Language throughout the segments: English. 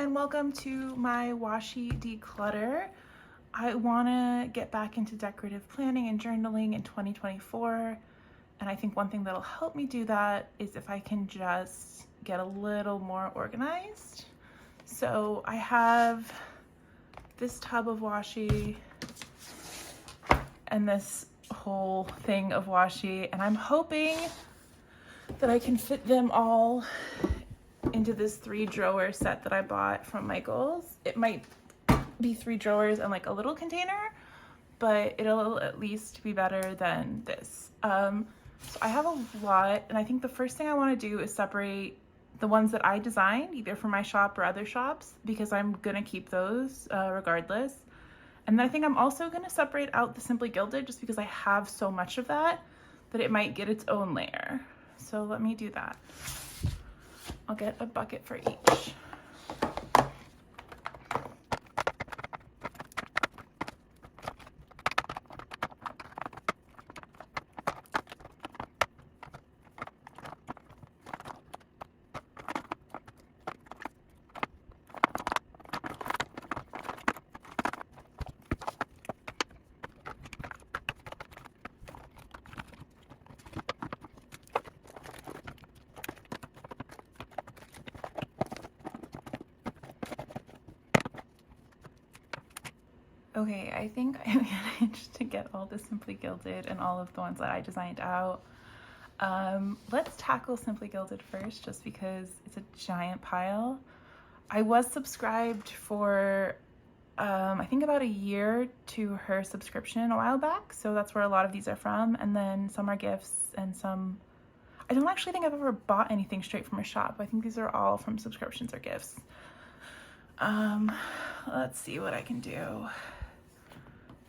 and welcome to my Washi declutter. I want to get back into decorative planning and journaling in 2024, and I think one thing that'll help me do that is if I can just get a little more organized. So I have this tub of washi and this whole thing of washi, and I'm hoping that I can fit them all into this 3-drawer set that I bought from Michael's. It might be 3 drawers and like a little container, but it'll at least be better than this. So I have a lot, and I think the first thing I want to do is separate the ones that I designed, either for my shop or other shops, because I'm gonna keep those regardless. And then I think I'm also gonna separate out the Simply Gilded, just because I have so much of that it might get its own layer. So let me do that. I'll get a bucket for each. Okay, I think I managed to get all the Simply Gilded and all of the ones that I designed out. Let's tackle Simply Gilded first, just because it's a giant pile. I was subscribed for, I think about a year to her subscription a while back, so that's where a lot of these are from, and then some are gifts and some... I don't actually think I've ever bought anything straight from her shop. I think these are all from subscriptions or gifts. Let's see what I can do.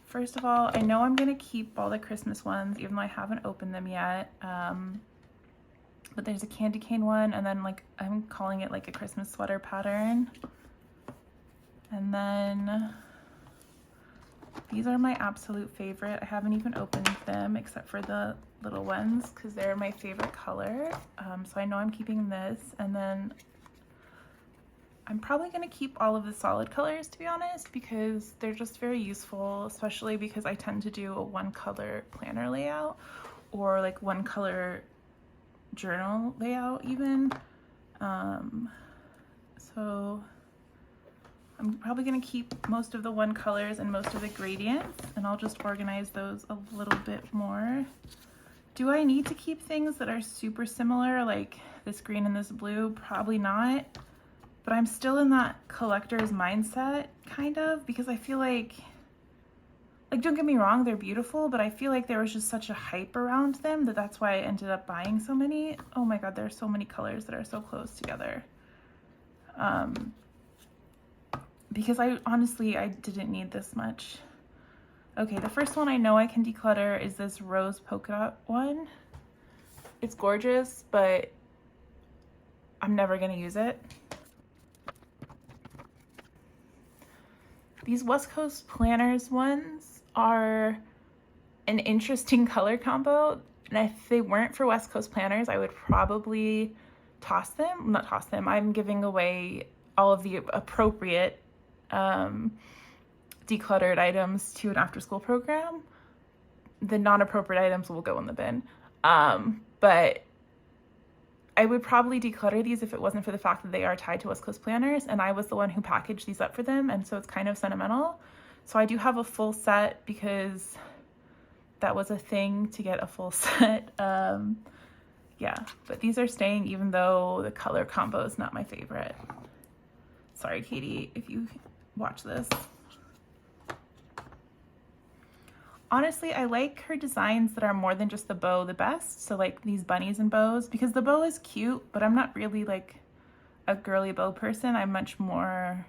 First of all, I know I'm gonna keep all the Christmas ones, even though I haven't opened them yet. But there's a candy cane one, and then like I'm calling it like a Christmas sweater pattern. And then these are my absolute favorite. I haven't even opened them except for the little ones because they're my favorite color. So I know I'm keeping this, and then I'm probably going to keep all of the solid colors, to be honest, because they're just very useful, especially because I tend to do a 1-color planner layout or like 1-color journal layout even. So I'm probably going to keep most of the 1 colors and most of the gradients, and I'll just organize those a little bit more. Do I need to keep things that are super similar, like this green and this blue? Probably not. But I'm still in that collector's mindset, kind of, because I feel like don't get me wrong, they're beautiful, but I feel like there was just such a hype around them that's why I ended up buying so many. Oh my god, there are so many colors that are so close together. Because I didn't need this much. Okay, the first one I know I can declutter is this rose polka dot one. It's gorgeous, but I'm never gonna use it. These West Coast Planners ones are an interesting color combo, and if they weren't for West Coast Planners, I would probably toss them. Not toss them, I'm giving away all of the appropriate decluttered items to an after-school program. The non-appropriate items will go in the bin. But I would probably declutter these if it wasn't for the fact that they are tied to West Coast Planners, and I was the one who packaged these up for them, and so it's kind of sentimental. So I do have a full set because that was a thing to get a full set. Yeah, but these are staying even though the color combo is not my favorite. Sorry, Katie, if you watch this. Honestly, I like her designs that are more than just the bow the best. So like these bunnies and bows, because the bow is cute, but I'm not really like a girly bow person. I'm much more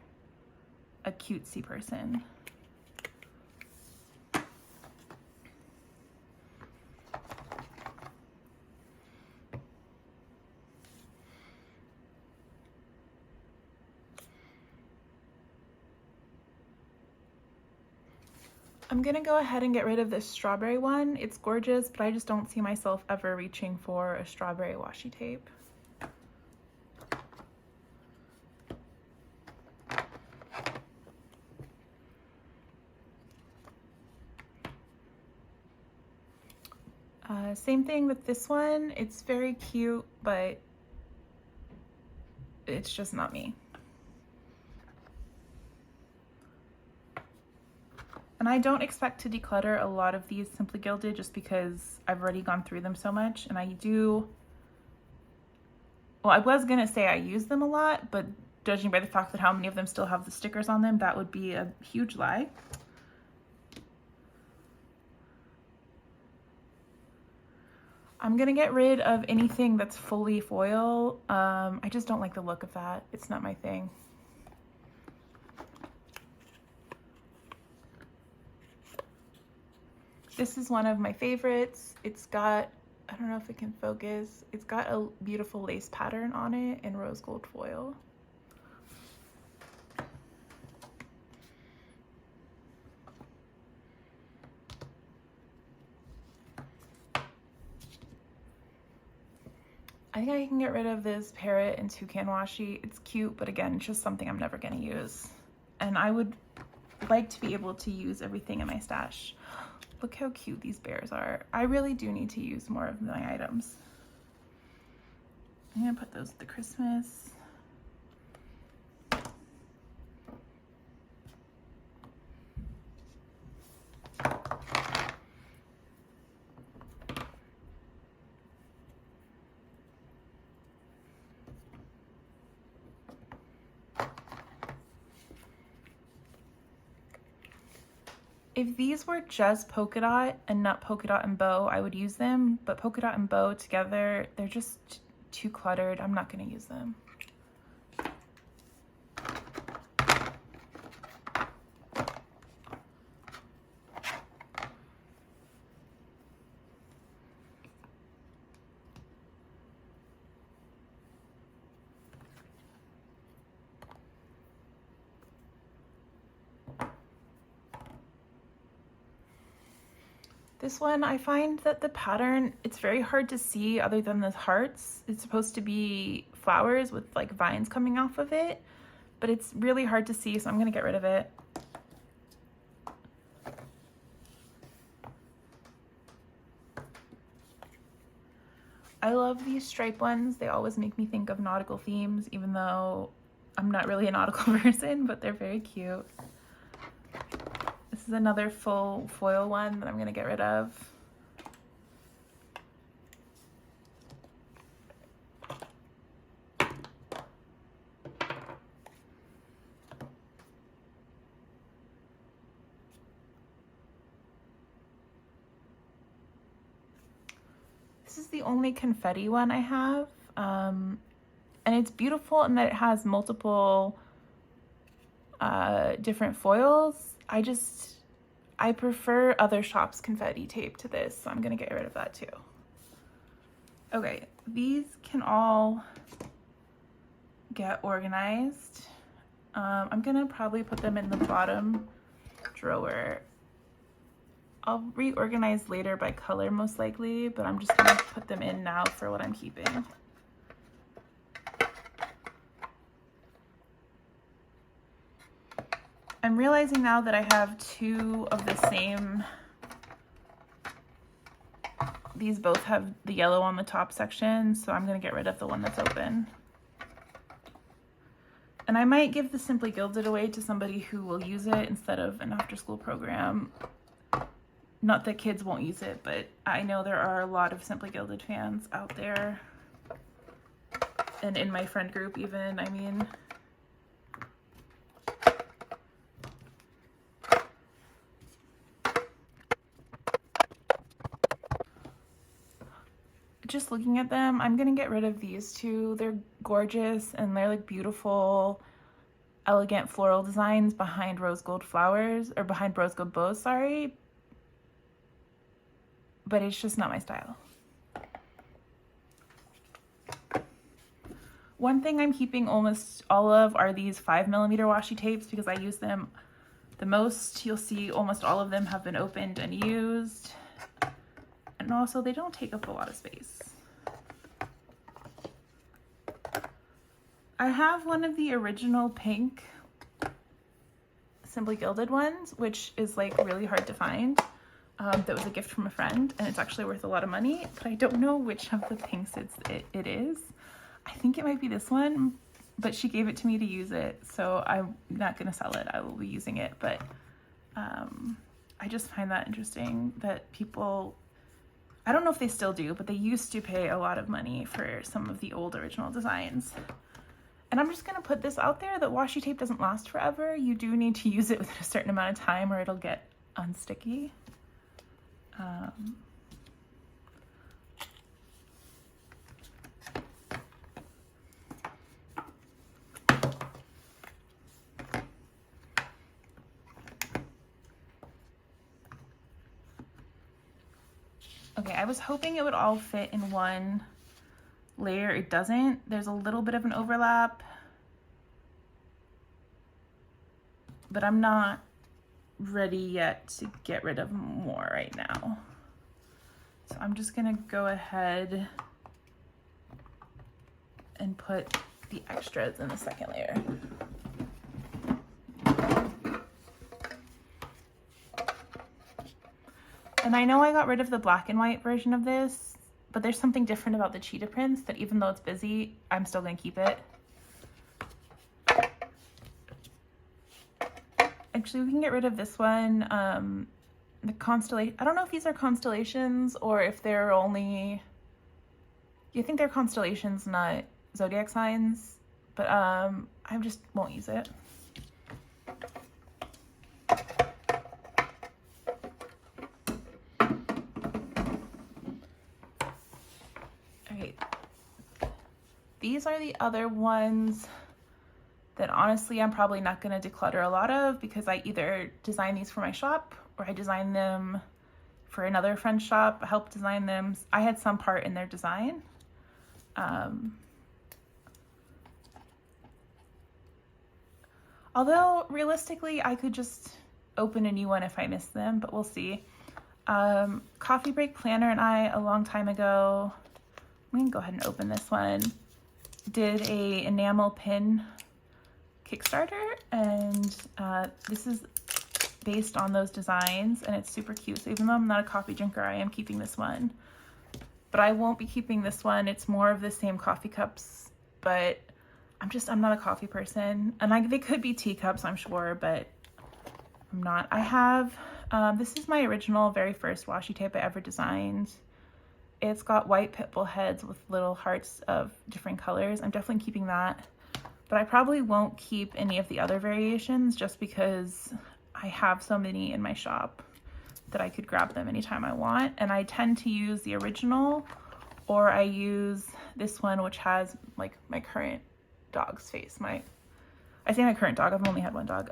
a cutesy person. I'm gonna go ahead and get rid of this strawberry one. It's gorgeous, but I just don't see myself ever reaching for a strawberry washi tape. Same thing with this one. It's very cute, but it's just not me. And I don't expect to declutter a lot of these Simply Gilded just because I've already gone through them so much. And I do, well, I was gonna say I use them a lot, but judging by the fact that how many of them still have the stickers on them, that would be a huge lie. I'm gonna get rid of anything that's fully foil. I just don't like the look of that. It's not my thing. This is one of my favorites. It's got, I don't know if it can focus, it's got a beautiful lace pattern on it in rose gold foil. I think I can get rid of this parrot and toucan washi. It's cute, but again, it's just something I'm never gonna use. And I would like to be able to use everything in my stash. Look how cute these bears are. I really do need to use more of my items. I'm gonna put those at the Christmas. If these were just polka dot and not polka dot and bow, I would use them, but polka dot and bow together, they're just too cluttered. I'm not gonna use them. This one, I find that the pattern, it's very hard to see other than the hearts. It's supposed to be flowers with like vines coming off of it, but it's really hard to see, so I'm gonna get rid of it. I love these stripe ones. They always make me think of nautical themes, even though I'm not really a nautical person, but they're very cute. This is another full foil one that I'm gonna get rid of. This is the only confetti one I have, and it's beautiful in that it has multiple different foils. I prefer other shops' confetti tape to this, so I'm gonna get rid of that too. Okay, these can all get organized. I'm gonna probably put them in the bottom drawer. I'll reorganize later by color most likely, but I'm just gonna put them in now for what I'm keeping. I'm realizing now that I have two of the same. These both have the yellow on the top section, so I'm gonna get rid of the one that's open. And I might give the Simply Gilded away to somebody who will use it instead of an after-school program. Not that kids won't use it, but I know there are a lot of Simply Gilded fans out there. And in my friend group even, I mean. Just looking at them, I'm gonna get rid of these two. They're gorgeous and they're like beautiful, elegant floral designs behind rose gold flowers, or behind rose gold bows, sorry. But it's just not my style. One thing I'm keeping almost all of are these 5mm washi tapes because I use them the most. You'll see almost all of them have been opened and used. And also they don't take up a lot of space. I have one of the original pink Simply Gilded ones, which is like really hard to find. that was a gift from a friend, and it's actually worth a lot of money, but I don't know which of the pinks it is. I think it might be this one, but she gave it to me to use it, so I'm not gonna sell it. I will be using it, but I just find that interesting that people, I don't know if they still do, but they used to pay a lot of money for some of the old original designs. And I'm just gonna put this out there that washi tape doesn't last forever. You do need to use it within a certain amount of time or it'll get unsticky. Okay, I was hoping it would all fit in one layer. It doesn't. There's a little bit of an overlap, but I'm not ready yet to get rid of more right now. So I'm just gonna go ahead and put the extras in the second layer. And I know I got rid of the black and white version of this, but there's something different about the cheetah prints that even though it's busy, I'm still gonna keep it. Actually, we can get rid of this one. The constellation, I don't know if these are constellations or if they're only, I think they're constellations, not zodiac signs, but I just won't use it. Okay, these are the other ones that honestly I'm probably not going to declutter a lot of because I either design these for my shop or I design them for another friend's shop. I helped design them. I had some part in their design. Although realistically I could just open a new one if I miss them, but we'll see. Coffee Break Planner and I, a long time ago, I'm going to go ahead and open this one, did a enamel pin Kickstarter, and this is based on those designs and it's super cute. So even though I'm not a coffee drinker, I am keeping this one, but I won't be keeping this one. It's more of the same coffee cups, but I'm not a coffee person, and they could be teacups, I'm sure, but I'm not. I have this is my original very first washi tape I ever designed. It's got white pitbull heads with little hearts of different colors. I'm definitely keeping that. But I probably won't keep any of the other variations just because I have so many in my shop that I could grab them anytime I want. And I tend to use the original, or I use this one which has like my current dog's face. I say my current dog, I've only had one dog.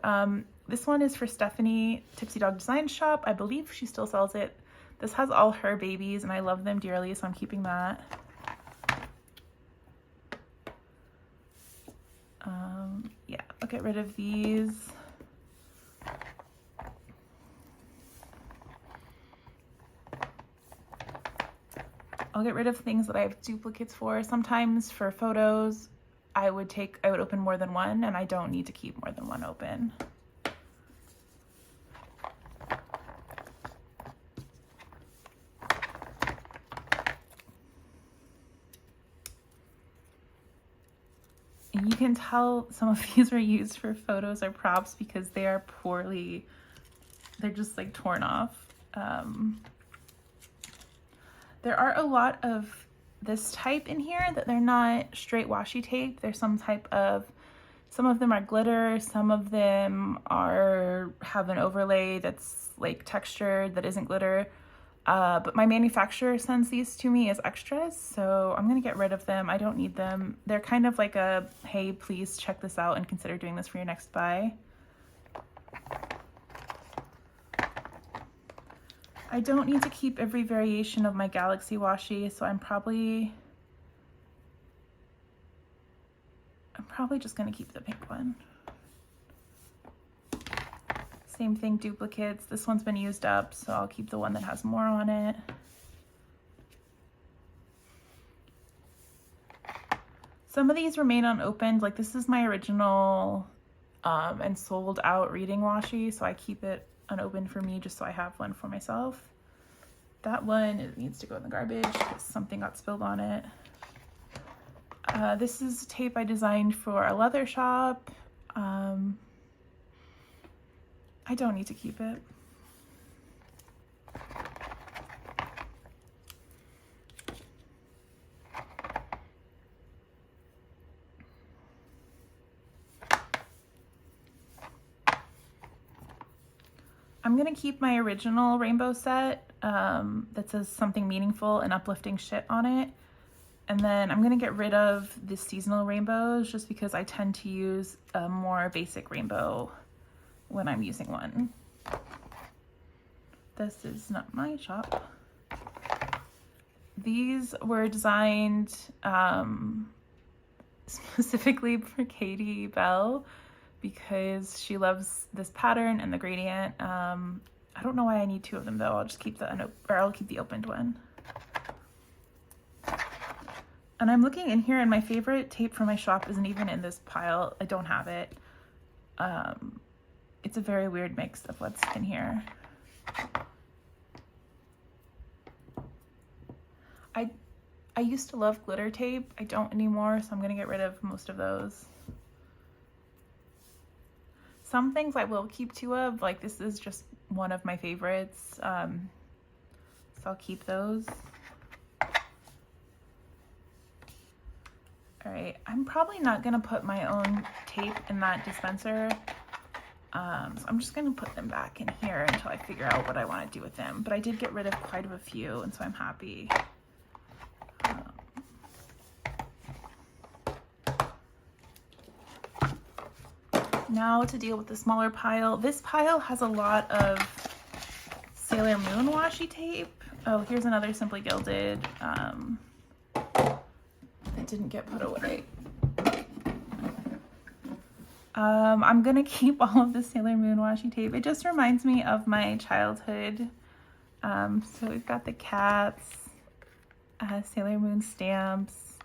This one is for Stephanie, Tipsy Dog Design Shop. I believe she still sells it. This has all her babies and I love them dearly, so I'm keeping that. Yeah, I'll get rid of these. I'll get rid of things that I have duplicates for. Sometimes for photos, I would open more than one, and I don't need to keep more than one open. And you can tell some of these were used for photos or props because they are they're just like torn off. There are a lot of this type in here that they're not straight washi tape. There's some of them are glitter, some of them have an overlay that's like textured that isn't glitter. But my manufacturer sends these to me as extras, so I'm gonna get rid of them. I don't need them. They're kind of like a, hey, please check this out and consider doing this for your next buy. I don't need to keep every variation of my Galaxy washi, so I'm probably just gonna keep the pink one. Same thing, duplicates. This one's been used up, so I'll keep the one that has more on it. Some of these remain unopened. Like this is my original and sold out reading washi, so I keep it unopened for me just so I have one for myself. That one, it needs to go in the garbage because something got spilled on it. This is tape I designed for a leather shop. I don't need to keep it. I'm gonna keep my original rainbow set that says something meaningful and uplifting shit on it. And then I'm gonna get rid of the seasonal rainbows just because I tend to use a more basic rainbow when I'm using one. This is not my shop. These were designed specifically for Katie Bell because she loves this pattern and the gradient. I don't know why I need two of them though. I'll just keep I'll keep the opened one. And I'm looking in here and my favorite tape from my shop isn't even in this pile. I don't have it. It's a very weird mix of what's in here. I used to love glitter tape. I don't anymore, so I'm gonna get rid of most of those. Some things I will keep two of, like this is just one of my favorites. So I'll keep those. All right, I'm probably not gonna put my own tape in that dispenser. So I'm just gonna put them back in here until I figure out what I wanna do with them. But I did get rid of quite a few, and so I'm happy. Now to deal with the smaller pile. This pile has a lot of Sailor Moon washi tape. Oh, here's another Simply Gilded that didn't get put away. I'm gonna keep all of the Sailor Moon washi tape. It just reminds me of my childhood. So we've got the cats, Sailor Moon stamps,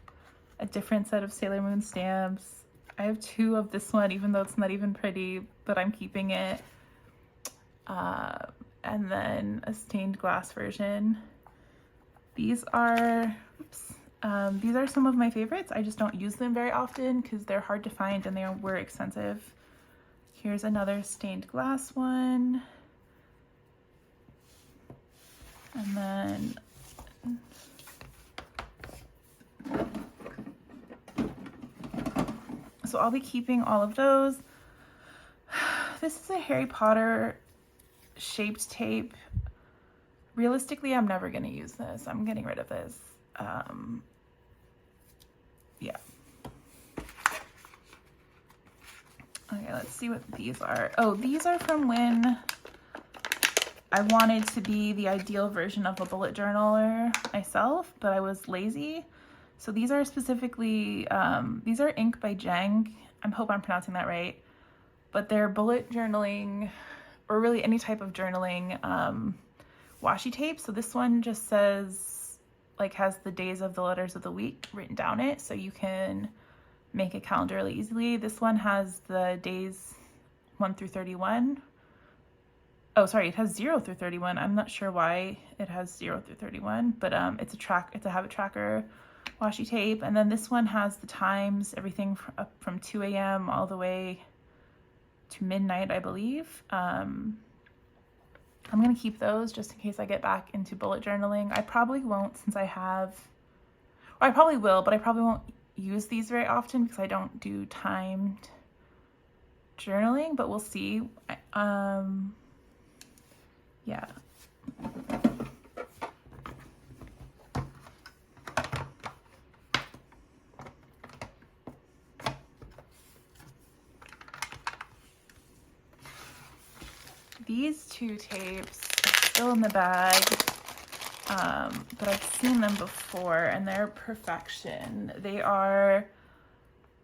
a different set of Sailor Moon stamps. I have two of this one, even though it's not even pretty, but I'm keeping it. And then a stained glass version. These are some of my favorites. I just don't use them very often because they're hard to find and they were expensive. Here's another stained glass one. And then so I'll be keeping all of those. This is a Harry Potter shaped tape. Realistically, I'm never gonna use this. I'm getting rid of this. Yeah. Okay, let's see what these are. Oh, these are from when I wanted to be the ideal version of a bullet journaler myself, but I was lazy. So these are specifically, these are Ink by Jeng. I hope I'm pronouncing that right. But they're bullet journaling, or really any type of journaling washi tape. So this one just says, like, has the days of the letters of the week written down it, so you can make a calendar really easily. This one has the days 1 through 31. Oh, sorry, it has 0 through 31. I'm not sure why it has 0 through 31, but it's a habit tracker washi tape. And then this one has the times, everything from 2 a.m. all the way to midnight, I believe. I'm gonna keep those just in case I get back into bullet journaling. I probably won't, since I have, or I probably will, but I probably won't use these very often because I don't do timed journaling, but we'll see. Yeah. These two tapes are still in the bag, but I've seen them before and they're perfection. They are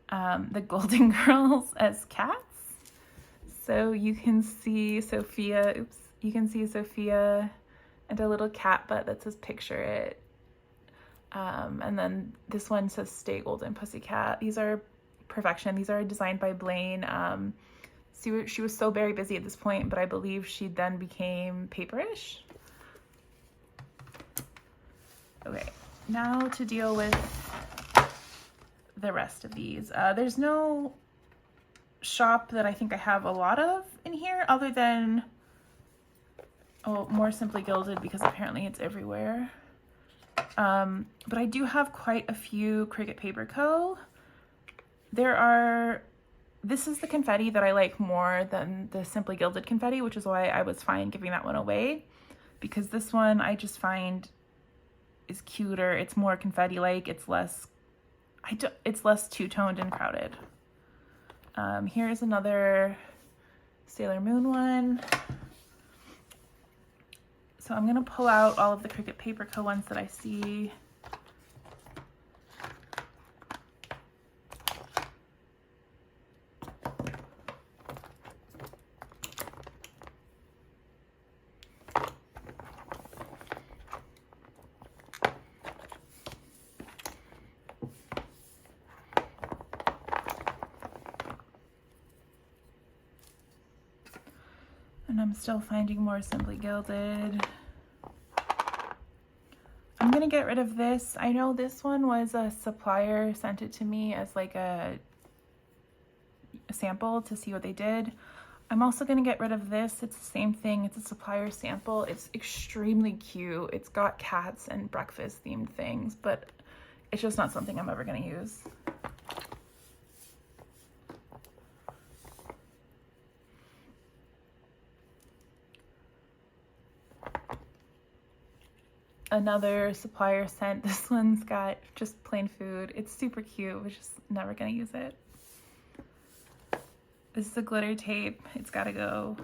the Golden Girls as cats. So you can see Sophia, you can see Sophia and a little cat butt that says picture it. And then this one says stay golden pussycat. These are perfection. These are designed by Blaine. She was so very busy at this point, but I believe she then became paperish. Okay, now to deal with the rest of these. There's no shop that I think I have a lot of in here other than, oh, more Simply Gilded, because apparently it's everywhere. But I do have quite a few Cricut Paper Co. This is the confetti that I like more than the Simply Gilded confetti, which is why I was fine giving that one away, because this one I just find is cuter. It's more confetti-like. It's less two-toned and crowded. Here's another Sailor Moon one. So I'm gonna pull out all of the Cricut Paper Co ones that I see. And I'm still finding more Simply Gilded. I'm gonna get rid of this. I know this one was a supplier sent it to me as like a sample to see what they did. I'm also gonna get rid of this. It's the same thing. It's a supplier sample. It's extremely cute. It's got cats and breakfast themed things, but it's just not something I'm ever gonna use. Another supplier sent, this one's got just plain food. It's super cute, we're just never gonna use it. This is a glitter tape, it's gotta go.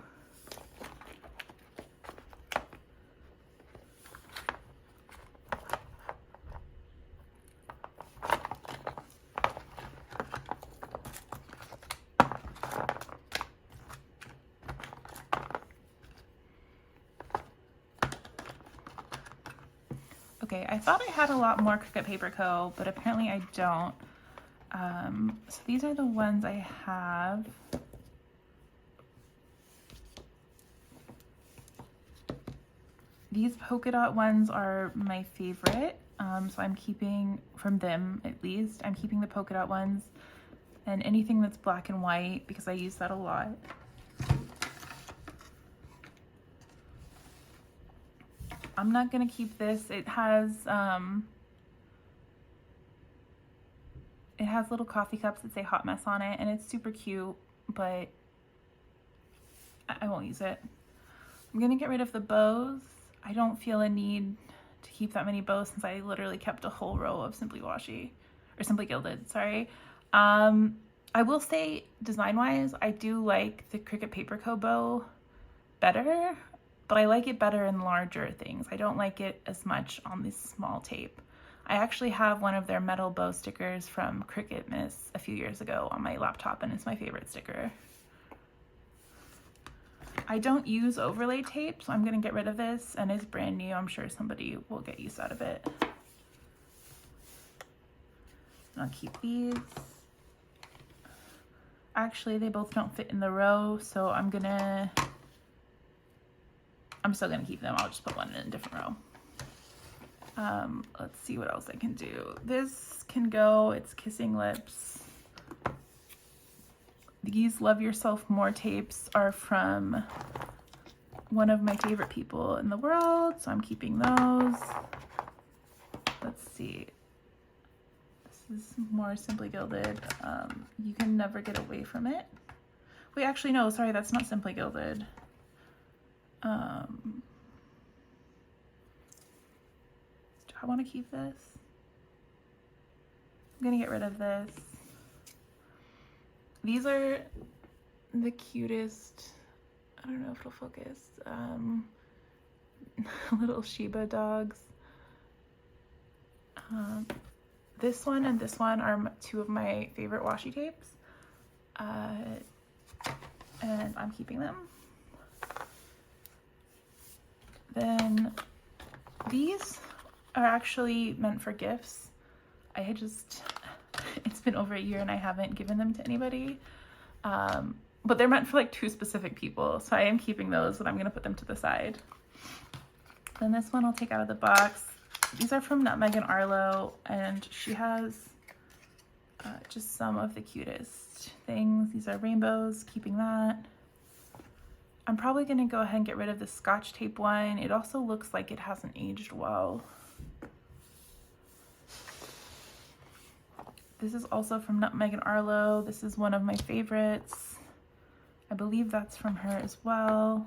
Okay, I thought I had a lot more Cricut Paper Co, but apparently I don't. So these are the ones I have. These polka dot ones are my favorite, so I'm keeping, from them at least, I'm keeping the polka dot ones, and anything that's black and white because I use that a lot. I'm not gonna keep this. It has little coffee cups that say Hot Mess on it, and it's super cute, but I won't use it. I'm gonna get rid of the bows. I don't feel a need to keep that many bows since I literally kept a whole row of Simply Washi, or Simply Gilded, sorry. I will say, design-wise, I do like the Cricut Paper Co bow better, but I like it better in larger things. I don't like it as much on this small tape. I actually have one of their metal bow stickers from Cricut Miss a few years ago on my laptop, and it's my favorite sticker. I don't use overlay tape, so I'm gonna get rid of this, and it's brand new. I'm sure somebody will get use out of it. I'll keep these. Actually, they both don't fit in the row, so I'm still gonna keep them. I'll just put one in a different row. Let's see what else I can do. This can go, it's Kissing Lips. These Love Yourself More tapes are from one of my favorite people in the world, so I'm keeping those. Let's see. This is more Simply Gilded. You can never get away from it. Wait, actually, no, sorry, that's not Simply Gilded. Do I want to keep this? I'm gonna get rid of this. These are the cutest, I don't know if it'll focus, little Shiba dogs. This one and this one are two of my favorite washi tapes, and I'm keeping them. Then these are actually meant for gifts. It's been over a year and I haven't given them to anybody, but they're meant for like two specific people, so I am keeping those, but I'm gonna put them to the side. Then this one I'll take out of the box. These are from Nutmeg and Arlo, and she has just some of the cutest things. These are rainbows, keeping that. I'm probably going to go ahead and get rid of the Scotch tape one. It also looks like it hasn't aged well. This is also from Nutmeg and Arlo. This is one of my favorites. I believe that's from her as well.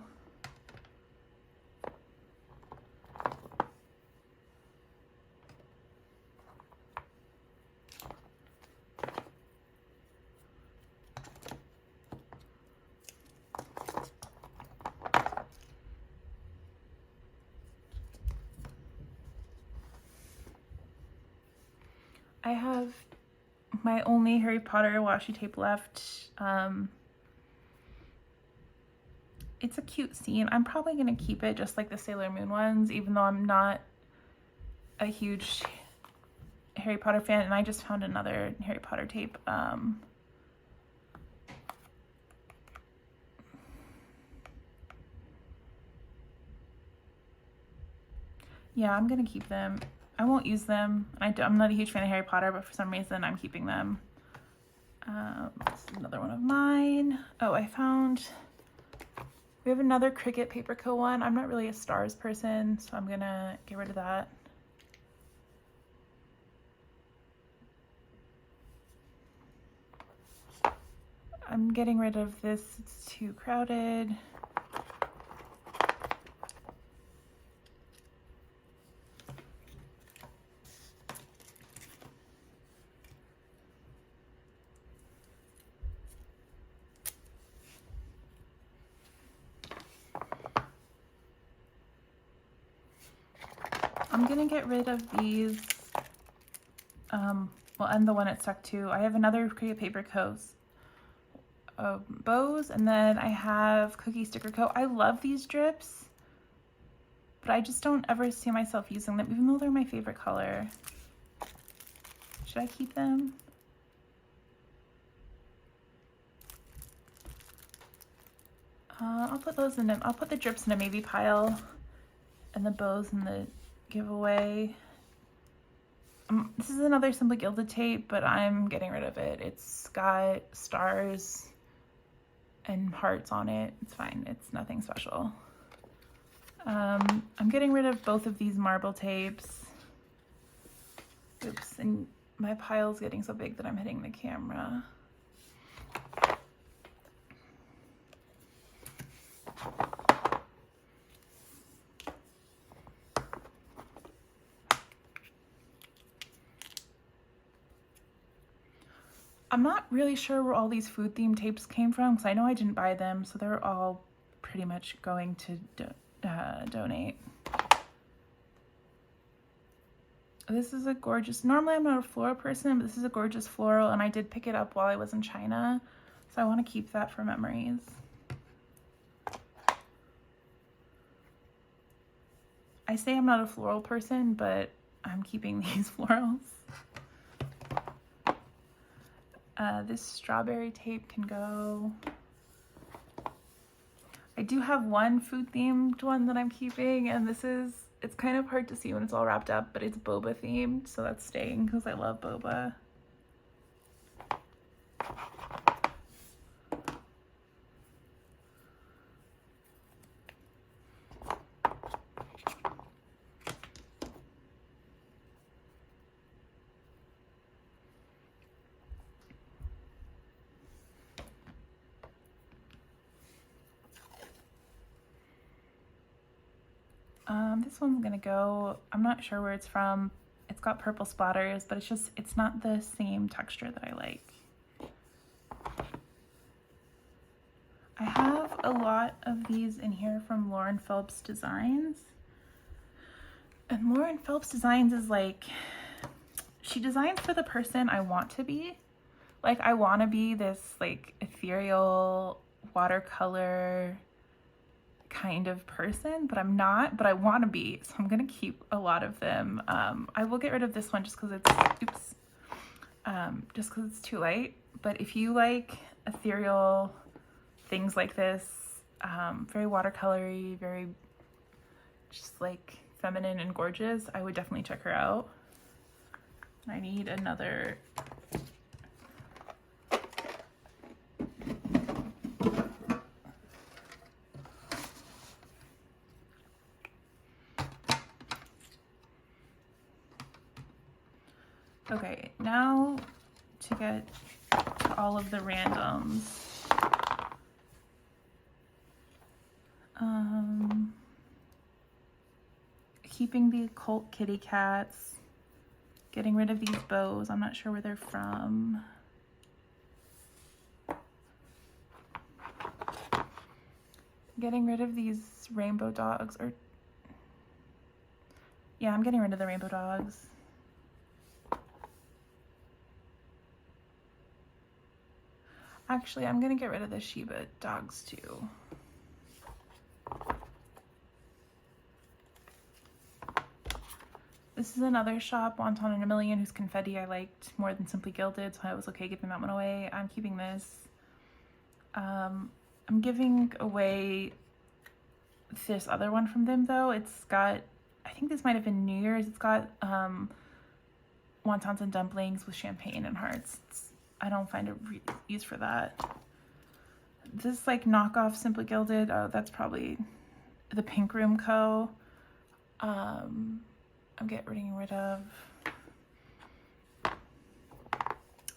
I have my only Harry Potter washi tape left. It's a cute scene. I'm probably going to keep it just like the Sailor Moon ones, even though I'm not a huge Harry Potter fan. And I just found another Harry Potter tape. Yeah, I'm going to keep them. I won't use them. I'm not a huge fan of Harry Potter, but for some reason I'm keeping them. This is another one of mine. Oh, we have another Cricut Paper Co. one. I'm not really a stars person, so I'm gonna get rid of that. I'm getting rid of this, it's too crowded. I'm gonna get rid of these, well, and the one it stuck to. I have another Cricut Paper Co. Bows, and then I have Cookie Sticker Co. I love these drips, but I just don't ever see myself using them, even though they're my favorite color. Should I keep them? I'll put those in I'll put the drips in a maybe pile, and the bows in the giveaway. This is another Simply Gilded tape, but I'm getting rid of it. It's got stars and hearts on it. It's fine. It's nothing special. I'm getting rid of both of these marble tapes. Oops, and my pile's getting so big that I'm hitting the camera. I'm not really sure where all these food themed tapes came from, because I know I didn't buy them, so they're all pretty much going to donate. This is a gorgeous, normally I'm not a floral person, but this is a gorgeous floral, and I did pick it up while I was in China, so I want to keep that for memories. I say I'm not a floral person, but I'm keeping these florals. This strawberry tape can go. I do have one food themed one that I'm keeping, and it's kind of hard to see when it's all wrapped up, but it's boba themed, so that's staying because I love boba. This one's gonna go, I'm not sure where it's from. It's got purple splatters, but it's not the same texture that I like. I have a lot of these in here from Lauren Phelps Designs. And Lauren Phelps Designs is like, she designs for the person I want to be. Like, I want to be this like ethereal watercolor kind of person, but I'm not, but I want to be, so I'm gonna keep a lot of them. I will get rid of this one just because it's too light, but if you like ethereal things like this, very watercolory, very just like feminine and gorgeous, I would definitely check her out. I need another. Okay, now to get to all of the randoms. Keeping the cult kitty cats. Getting rid of these bows. I'm not sure where they're from. Getting rid of these rainbow dogs. Yeah, I'm getting rid of the rainbow dogs. Actually, I'm gonna get rid of the Shiba dogs too. This is another shop, Wonton in a Million, whose confetti I liked more than Simply Gilded, so I was okay giving that one away. I'm keeping this. I'm giving away this other one from them though. It's got, I think this might have been New Year's. It's got wontons and dumplings with champagne and hearts. I don't find a use for that. This like knockoff Simply Gilded, oh, that's probably the Pink Room Co. I'm getting rid of.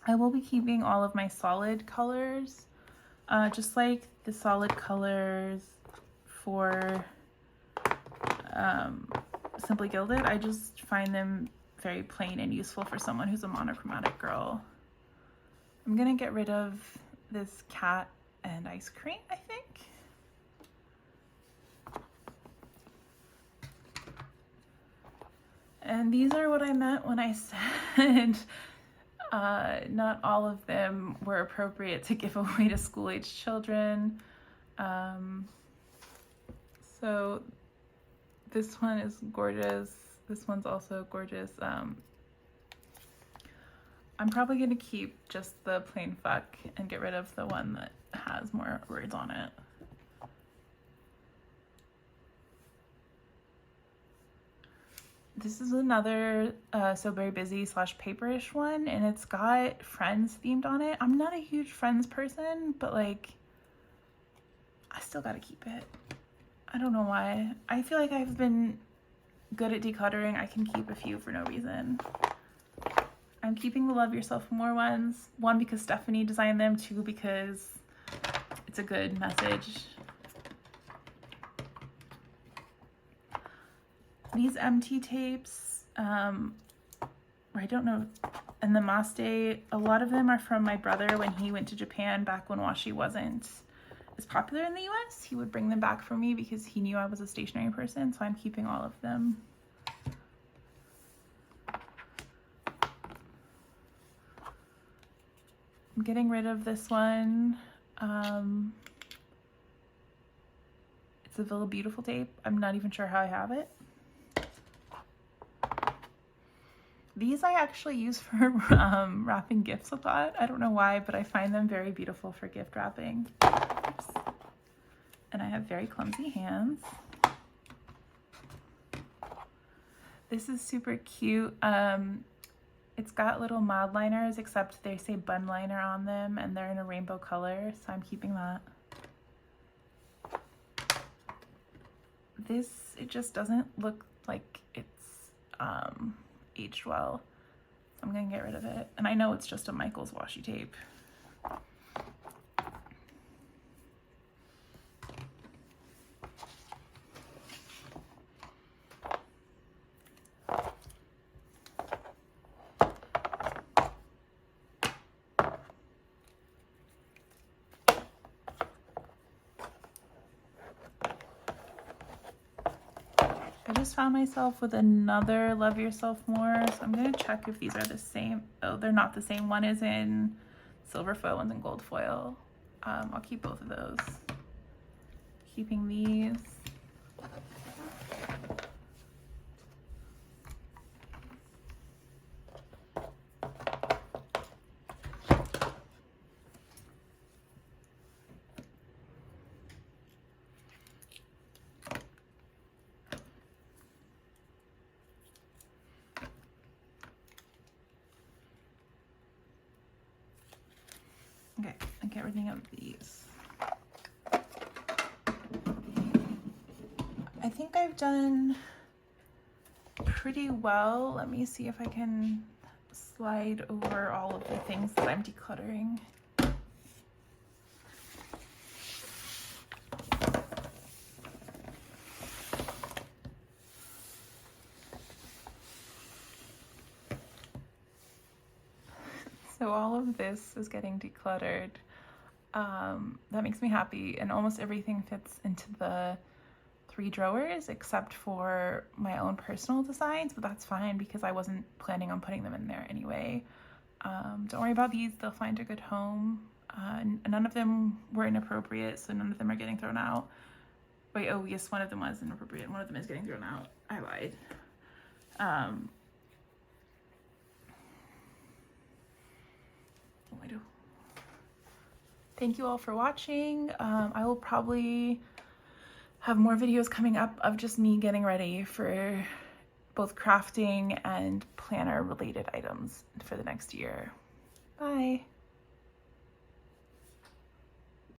I will be keeping all of my solid colors, just like the solid colors for Simply Gilded. I just find them very plain and useful for someone who's a monochromatic girl. I'm gonna get rid of this cat and ice cream, I think. And these are what I meant when I said not all of them were appropriate to give away to school-age children. So this one is gorgeous. This one's also gorgeous. I'm probably going to keep just the plain fuck and get rid of the one that has more words on it. This is another So Very Busy / paperish one, and it's got Friends themed on it. I'm not a huge Friends person, but like, I still gotta keep it. I don't know why. I feel like I've been good at decluttering. I can keep a few for no reason. I'm keeping the Love Yourself More ones. 1, because Stephanie designed them. 2, because it's a good message. These MT tapes, I don't know, and the Maste, a lot of them are from my brother when he went to Japan back when Washi wasn't as popular in the US. He would bring them back for me because he knew I was a stationery person, so I'm keeping all of them. I'm getting rid of this one. It's a Villa Beautiful tape. I'm not even sure how I have it. These I actually use for wrapping gifts a lot. I don't know why, but I find them very beautiful for gift wrapping. Oops. And I have very clumsy hands. This is super cute. It's got little mild liners, except they say bun liner on them, and they're in a rainbow color, so I'm keeping that. This, it just doesn't look like it's aged well. So I'm gonna get rid of it. And I know it's just a Michael's washi tape. I just found myself with another Love Yourself More, so I'm going to check if these are the same. Oh, they're not the same. One is in silver foil, one's in gold foil. I'll keep both of those. Keeping these. Okay, I'm getting rid of these. I think I've done pretty well. Let me see if I can slide over all of the things that I'm decluttering. So all of this is getting decluttered. That makes me happy, and almost everything fits into the 3 drawers except for my own personal designs, but that's fine because I wasn't planning on putting them in there anyway. Don't worry about these, they'll find a good home. None of them were inappropriate, so none of them are getting thrown out. Wait, oh yes, one of them was inappropriate, one of them is getting thrown out. I lied. What do I do? Thank you all for watching. I will probably have more videos coming up of just me getting ready for both crafting and planner related items for the next year. Bye.